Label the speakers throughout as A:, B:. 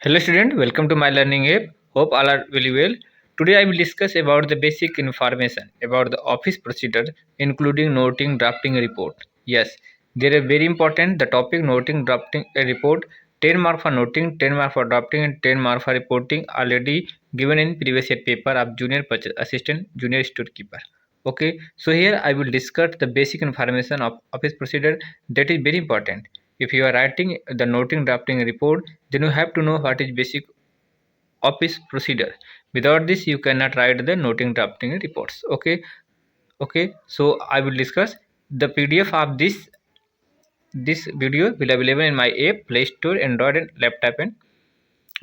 A: Hello student, welcome to my learning app. Hope all are very well. Today I will discuss about the basic information about the office procedure including noting, drafting a report. Yes, they are very important. The topic noting, drafting a report, 10 mark for noting, 10 mark for drafting and 10 mark for reporting already given in previous year paper of junior purchase assistant, junior storekeeper. Okay, so here I will discuss the basic information of office procedure that is very important. If you are writing the noting, drafting a report, then you have to know what is basic office procedure. Without this you cannot write the noting, drafting reports. Okay, so I will discuss the PDF of this video will available in my app, Play Store, Android and laptop and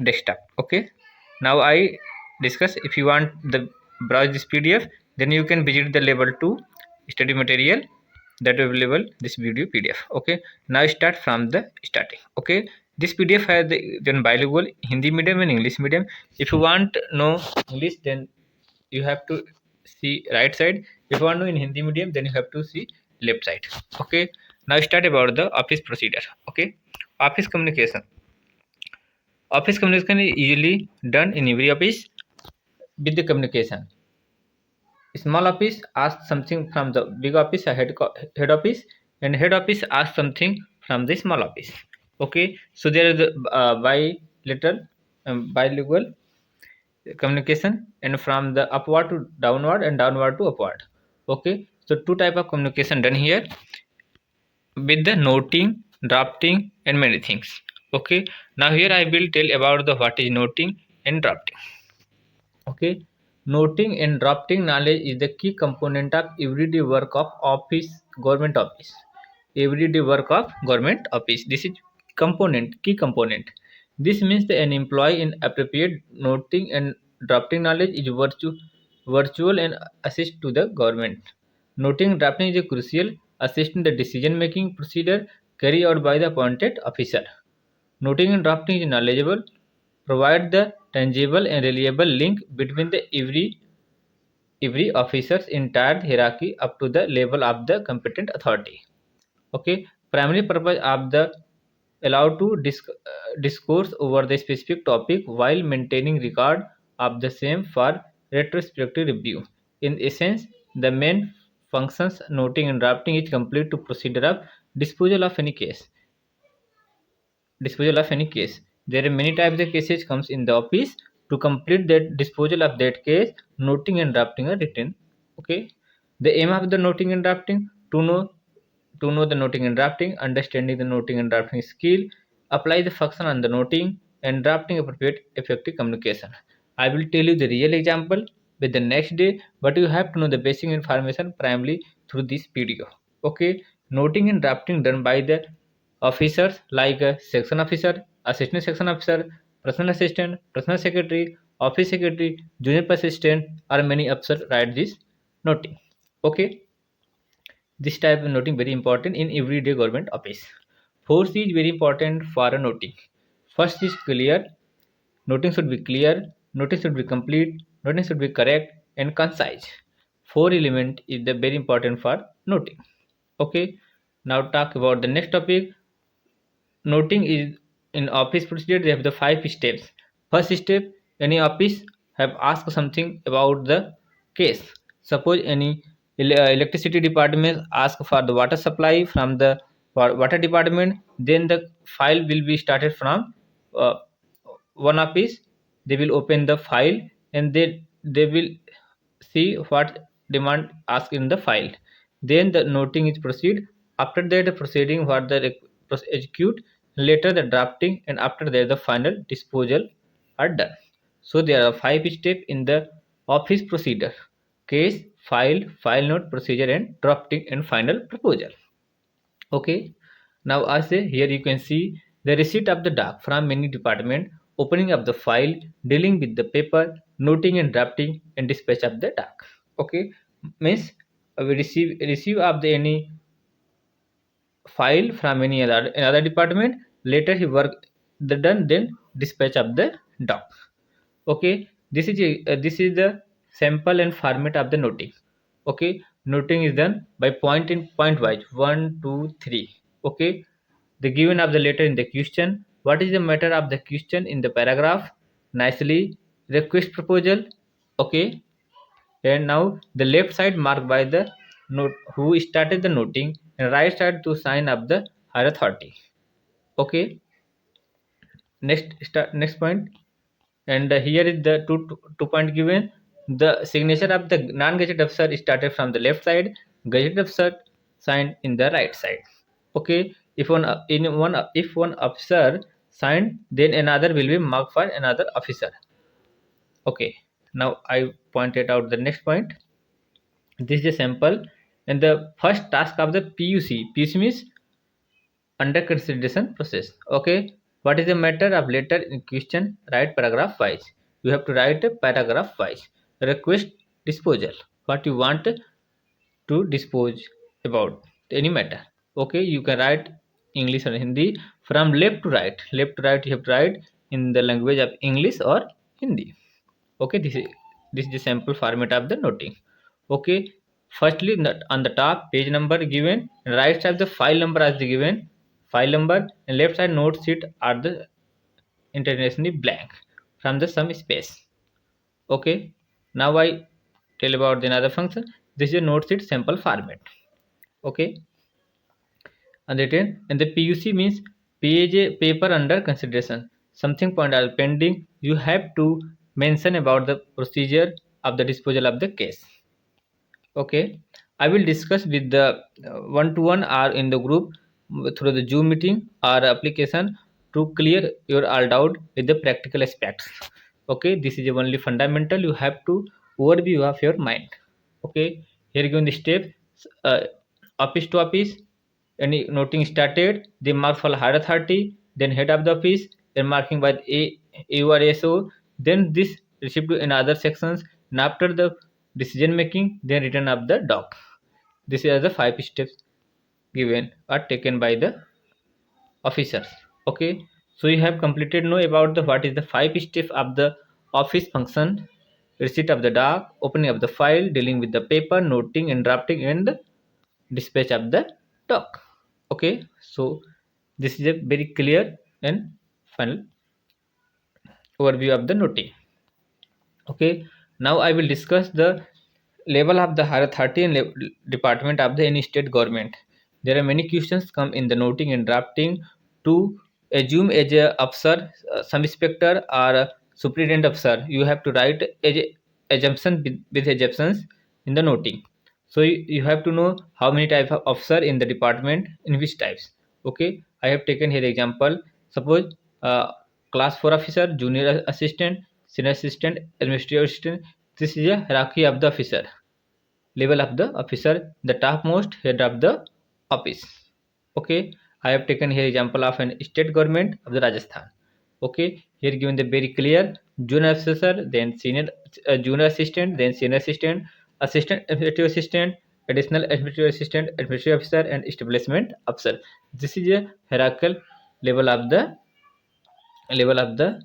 A: desktop. Okay, now I discuss. If you want the browse this PDF, then you can visit the level 2 study material that is available this video PDF. Okay, now start from the starting. Okay, this PDF has then bilingual Hindi medium and English medium. If you want know English, then you have to see right side. If you want to know in Hindi medium, then you have to see left side. Okay, now start about the office procedure. Okay, office communication. Office communication is usually done in every office with the communication. Small office asks something from the big office, a head office, and head office asks something from the small office. Okay, so there is a bilingual communication, and from the upward to downward and downward to upward. Okay, so two type of communication done here with the noting, drafting, and many things. Okay, now here I will tell about the what is noting and drafting. Okay, noting and drafting knowledge is the key component of everyday work of government office. Everyday work of government office. This is key component. This means that an employee in appropriate noting and drafting knowledge is virtual and assist to the government. Noting and drafting is a crucial assist in the decision making procedure carried out by the appointed officer. Noting and drafting is knowledgeable, provide the tangible and reliable link between the every officer's entire hierarchy up to the level of the competent authority. Okay, primary purpose of the allow to discourse over the specific topic while maintaining record of the same for retrospective review. In essence, the main functions noting and drafting is complete to procedure of disposal of any case. Disposal of any case. There are many types of cases comes in the office. To complete that disposal of that case, noting and drafting are written. Okay, the aim of the noting and drafting to know the noting and drafting, understanding the noting and drafting skill, apply the function on the noting and drafting appropriate effective communication. I will tell you the real example with the next day, but you have to know the basic information primarily through this video. Okay, noting and drafting done by the officers like a section officer, assistant section officer, personal assistant, personal secretary, office secretary, junior assistant, or many officers write this noting. Okay, this type of noting very important in everyday government office. Fourth is very important for a noting. First is clear. Noting should be clear. Noting should be complete. Noting should be correct and concise. Four element is the very important for noting. Okay. Now talk about the next topic. Noting is in office procedure. They have the 5 steps. First step: any office have asked something about the case. Suppose any electricity department ask for the water supply from the water department, then the file will be started from uh, one office. They will open the file and they will see what demand asked in the file. Then the noting is proceed. After that, the proceeding what the execute. Later the drafting, and after that the final disposal are done. So there are 5 steps in the office procedure: case, file note, procedure, and drafting and final proposal. Okay, now I say here you can see the receipt of the doc from many department, opening of the file, dealing with the paper, noting and drafting, and dispatch of the doc. Okay, means we receive of the any file from any another department. Later he work the done, then dispatch of the doc. Okay, this is the sample and format of the noting. Okay, noting is done by point wise 1 2 3. Okay, the given of the letter in the question, what is the matter of the question in the paragraph, nicely request proposal. Okay, and now the left side marked by the note who started the noting, and right side to sign up the higher authority. Okay, next point, and here is the two point given. The signature of the non-gazetted officer started from the left side, gazetted officer signed in the right side. Okay, if one officer signed, then another will be marked for another officer. Okay, now I pointed out the next point. This is a sample, and the first task of the PUC means under consideration process. Okay, what is the matter of letter in question? Write paragraph wise. You have to write a paragraph wise. Request disposal, what you want to dispose about any matter. Okay, you can write English or Hindi. From left to right, you have to write in the language of English or Hindi. Okay, this is the sample format of the noting. Okay, firstly on the top page number given, and right side the file number as the given file number, and left side note sheet are the internationally blank from the some space. Okay, now I tell about the another function. This is a note sheet sample format. Okay, and the PUC means page paper under consideration. Something point are pending. You have to mention about the procedure of the disposal of the case. Okay, I will discuss with the one-to-one or in the group through the Zoom meeting or application to clear your all doubt with the practical aspects. Okay, this is only fundamental. You have to overview of your mind. Okay, here given the steps, office to office, any noting started, the mark for higher authority, then head of the office, then marking by the AURSO, then this received to another sections, and after the decision making, then return of the doc. These are the 5 steps given or taken by the officers. Okay, so you have completed know about the what is the 5 steps of the office function: receipt of the doc, opening of the file, dealing with the paper, noting and drafting, and dispatch of the doc. Okay, so this is a very clear and final overview of the noting. Okay, now I will discuss the level of the higher authority and department of the any state government. There are many questions come in the noting and drafting to assume as a officer, some inspector or a superintendent officer. You have to write as a assumption with assumptions in the noting. So you have to know how many types of officer in the department, in which types. Okay, I have taken here example. Suppose class 4 officer, junior assistant, senior assistant, administrative assistant. This is a hierarchy of the officer, level of the officer, the topmost head of the office. Okay, I have taken here example of an state government of the Rajasthan. Okay, here given the very clear: junior officer, then senior, junior assistant, then senior assistant, assistant administrative assistant, additional administrative assistant, administrative officer, and establishment officer. This is a hierarchical level of the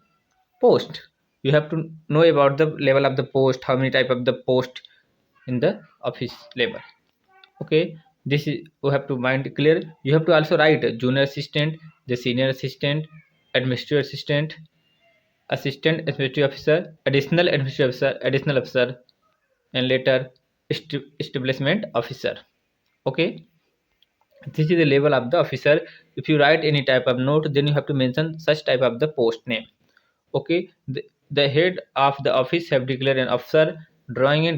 A: post. You have to know about the level of the post, how many type of the post in the office level. Okay, this is you have to mind clear. You have to also write junior assistant, the senior assistant, administrative assistant, assistant administrative officer, additional administrative officer, additional officer, and later establishment officer. Okay, this is the level of the officer. If you write any type of note, then you have to mention such type of the post name. Okay, the head of the office have declared an officer drawing and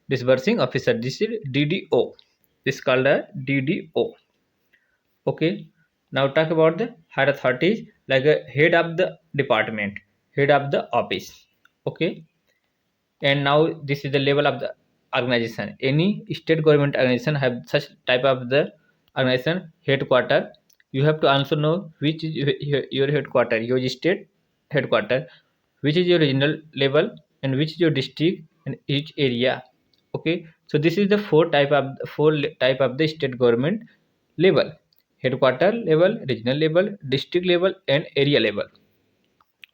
A: disbursing officer. This is DDO. This is called a DDO. Okay, now talk about the higher authorities, like a head of the department, head of the office. Okay, and now this is the level of the organization. Any state government organization have such type of the organization headquarter. You have to also know which is your headquarter, your state headquarter, which is your regional level, and which is your district and each area. Okay, so this is the four type of the state government level: headquarter level, regional level, district level, and area level.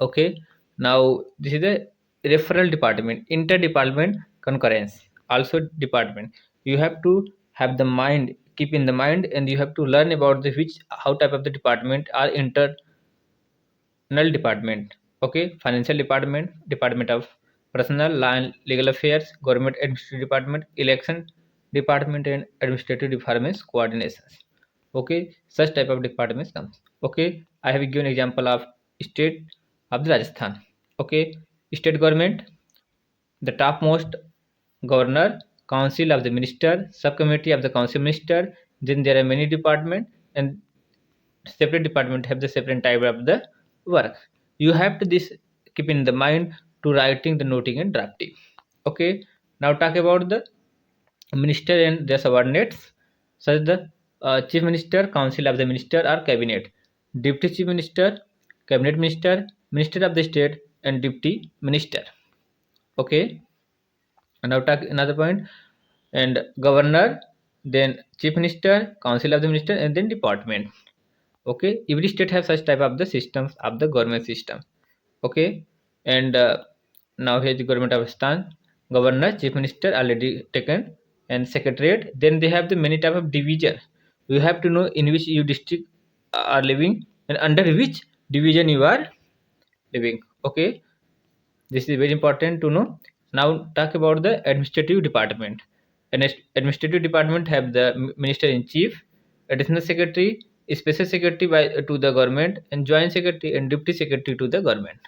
A: Okay, now this is the referral department, interdepartment concurrence, also department. You have to have the mind keep in the mind, and you have to learn about the how type of the department are internal department. Okay, financial department, department of personnel, law and legal affairs, government administrative department, election department, and administrative departments coordinations. Okay, such type of departments comes. Okay, I have given example of state of the Rajasthan. Okay, state government, the topmost governor, council of the minister, subcommittee of the council minister. Then there are many departments, and separate department have the separate type of the work. You have to this keep in the mind to writing the noting and drafting. Okay, now talk about the minister and their subordinates, such the chief minister, council of the minister or cabinet, deputy chief minister, cabinet minister, minister of the state, and deputy minister. Okay, and now talk another point, and governor, then chief minister, council of the minister, and then department. Okay, every state has such type of the systems of the government system. Okay, and now here the government of Rajasthan, governor, chief minister already taken, and secretariat. Then they have the many type of division. You have to know in which you district are living and under which division you are living. Okay, this is very important to know. Now talk about the administrative department. An administrative department have the minister in chief, additional secretary, special secretary to the government, and joint secretary and deputy secretary to the government.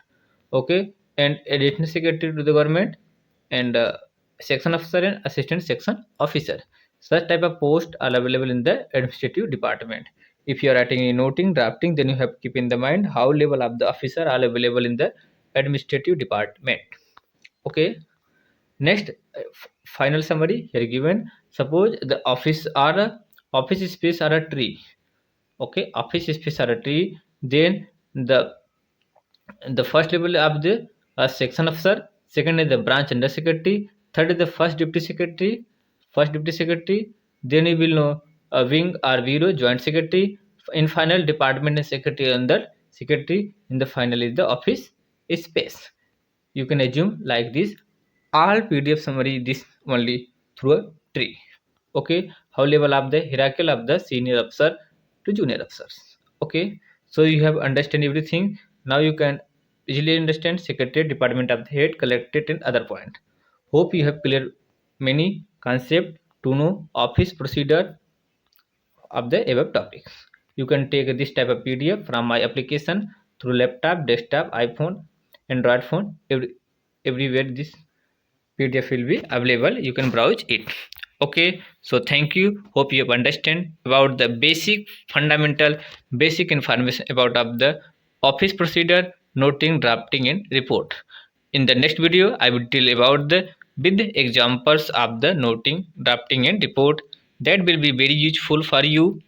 A: Okay, and additional secretary to the government, and section officer and assistant section officer. Such type of posts are available in the administrative department. If you are writing a noting drafting, then you have to keep in the mind how level of the officer are available in the administrative department. Okay, next, final summary here given. Suppose the office space are a tree. Okay, office space are a tree. Then the first level of the section officer, second is the branch under secretary, third is the first deputy secretary, then you will know a wing or bureau joint secretary, in final department and secretary under secretary, in the final is the office space. You can assume like this. All PDF summary this only through a tree. Okay, how level of the hierarchy of the senior officer to junior officers. Okay, so you have understand everything. Now you can easily understand secretary, department of the head, collectorate, and other point. Hope you have clear many concept to know office procedure of the above topics. You can take this type of PDF from my application through laptop, desktop, iPhone, Android phone, everywhere this PDF will be available. You can browse it. Okay, so thank you. Hope you have understand about the basic fundamental basic information about of the office procedure, noting, drafting, and report. In the next video, I will tell about the with examples of the noting, drafting, and report that will be very useful for you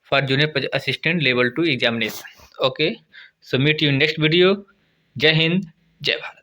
A: for junior assistant level 2 examination. Okay, so meet you in next video. Jai Hind, Jai Bharat.